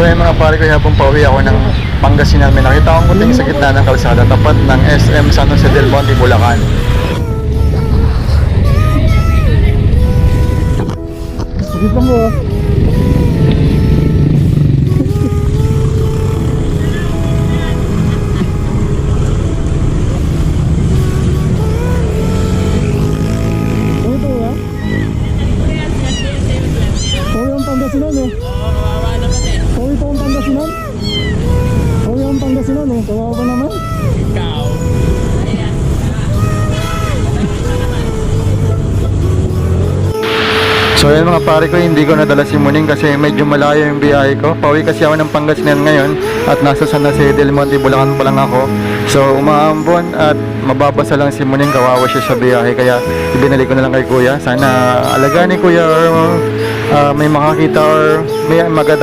So yung mga pare ko, habang pauwi ako ng Pangasinan, may nakita akong puting sa gitna ng kalsada tapat ng SM San Jose del Monte, Bulacan. Sige lang mo. Pangasinan eh. Kawawa naman eh. Pauwi pa ang Pangasinan. Pauwi ang Pangasinan eh. Kawawa pa naman. Ikaw. So yun mga pare ko, hindi ko nadala si Muning kasi medyo malayo yung biyahe ko. Pauwi kasi ako ng Pangasinan ngayon at nasa San Jose del Monte, Bulacan pa lang ako. So umaambon at mababasa lang si Muning, kawawa siya sa biyahe, kaya ibinalik ko na lang kay kuya. Sana alagaan ni kuya or may makakita or may maganda